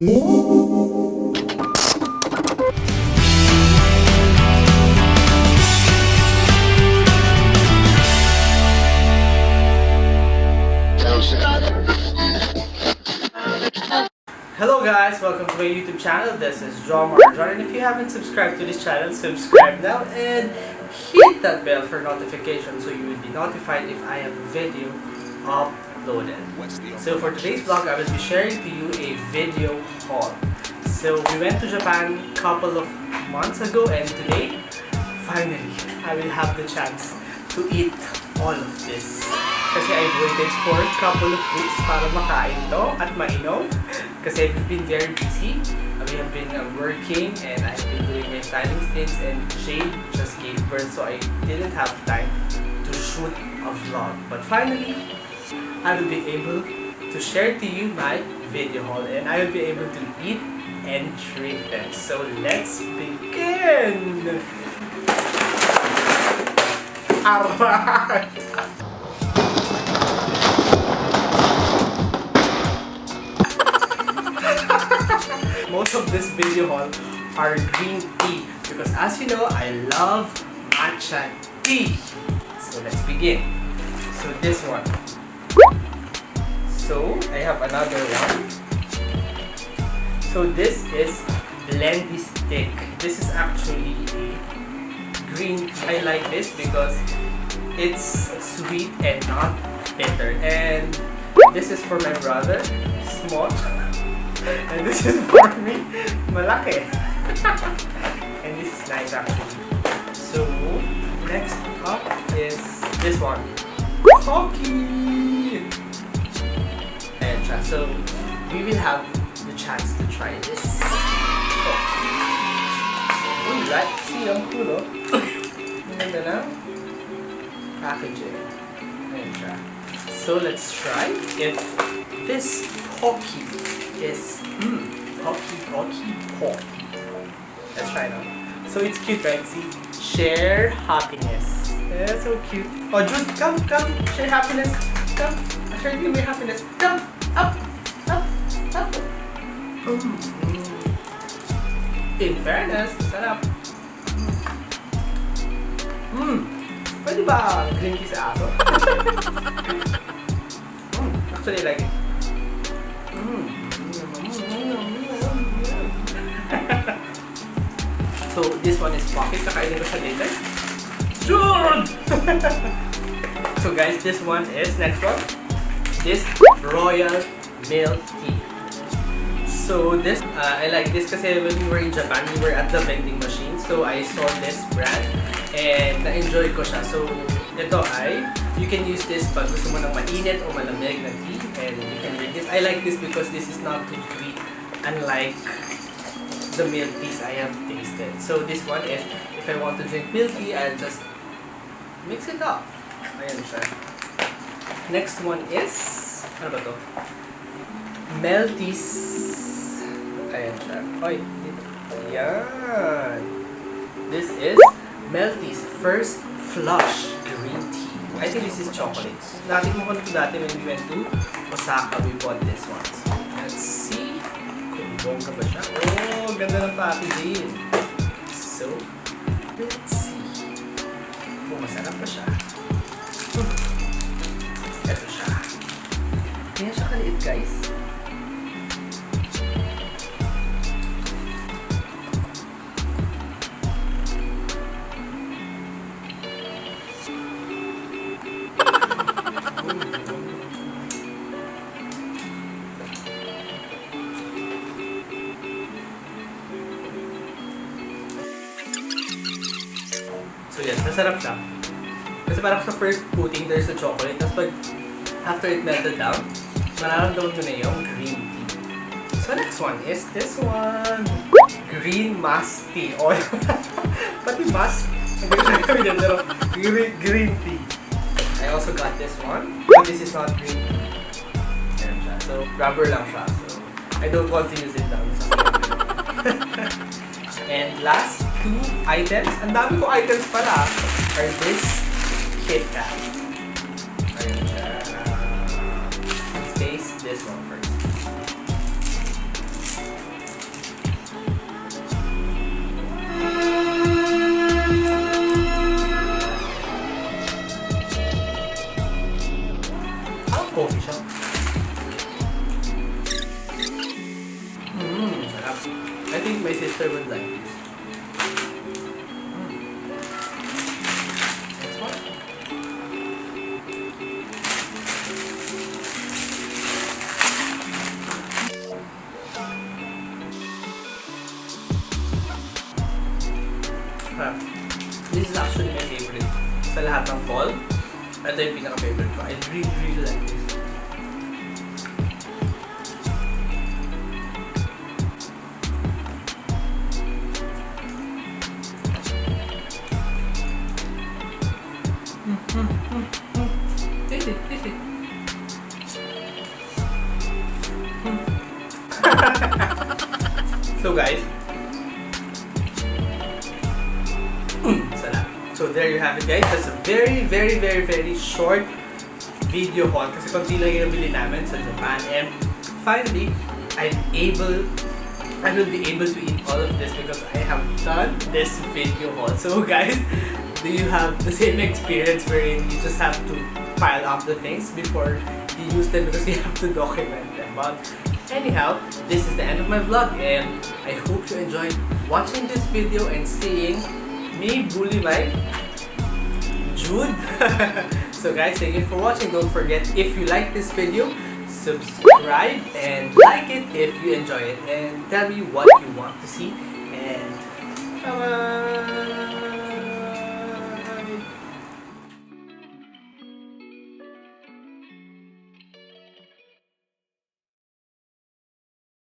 Hello guys, welcome to my YouTube channel. This is Joamar-John, and if you haven't subscribed to this channel, subscribe now and hit that bell for notifications so you will be notified if I have a video uploaded. So for today's vlog, I will be sharing to you a video haul. So we went to Japan a couple of months ago, and today, finally, I will have the chance to eat all of this. Kasi I've waited for a couple of weeks para makain to at mainom. Kasi we've been very busy. We have been working, and I've been doing my styling stints, and Jade just gave birth, so I didn't have time to shoot a vlog. But finally, I will be able to share to you my video haul, and I will be able to eat and drink them. So let's begin! Alright! Most of this video haul are green tea because, as you know, I love matcha tea. So let's begin. So this one. So I have another one. So this is BLENDY stick. This is actually a green tea. I like this because it's sweet and not bitter. And this is for my brother, small. And this is for me, malaki. And this is nice actually. So next up is this one, POCKY. And so we will have the chance to try this POCKY. Uy, right? See, ang cool, oh. Maganda na packaging. Ayan siya. So let's try if this POCKY is POCKY. Let's try now. So it's cute, right? See, share happiness. Yeah, so cute. Oh, Jude, come, share happiness. Come, I'll share you my happiness. Come, up. In fairness, sarap. Pwede ba green tea sa aso? Actually, I like it. So this one is POCKY. Kakainin ko siya later. Jude! So guys, this one is, next one, this royal milk tea. So this, I like this kasi when we were in Japan, we were at the vending machine. So I saw this brand and na-enjoy ko siya. So ito ay, you can use this pag gusto mo ng mainit o malamig na tea, and you can drink this. I like this because this is not too sweet, unlike the milk teas I have tasted. So this one is, if I want to drink milk tea, I'll just mix it up. Ayan siya. Next one is, ano ba to? Melties. Ayan siya. Oy, dito. Ayan. This is Melties First Flush Green Tea. I think this is chocolates. Natin mo ko nito dati when we went to Osaka, we bought this one. So, let's see kung bongga ba siya. Oh, ganda ng packaging. So, let's see kung masarap ba siya. Ito siya. Kaya siya kaliit, guys. So yan, masarap siya. Kasi parang sa first coating, there's a chocolate. Tapos pag after it melted down, mararamdaman mo na yung green tea. So next one is this one. Green mask tea. Oh, pati mask. Green tea. I also got this one. But this is not green tea. Ayan siya. So rubber lang siya. So I don't want to use it down. And last two items, ang dami ko items pala, are this Kit Kat. Ayan siya. Let's taste this one first. I think my sister would like this. Next one. This is actually my favorite. Sa lahat ng fall, ito yung pinaka-favorite ko. I really like this. Taste it. So guys, so there you have it guys. That's a very short video haul kasi konti lang yung nabili namin sa Japan, and finally I will be able to eat all of this because I have done this video haul. So guys, do you have the same experience wherein you just have to pile up the things before you use them because you have to document them? But anyhow, this is the end of my vlog, and I hope you enjoyed watching this video and seeing me bully my Jude. So guys, thank you for watching. Don't forget, if you like this video, subscribe and like it if you enjoy it, and tell me what you want to see, and bye bye.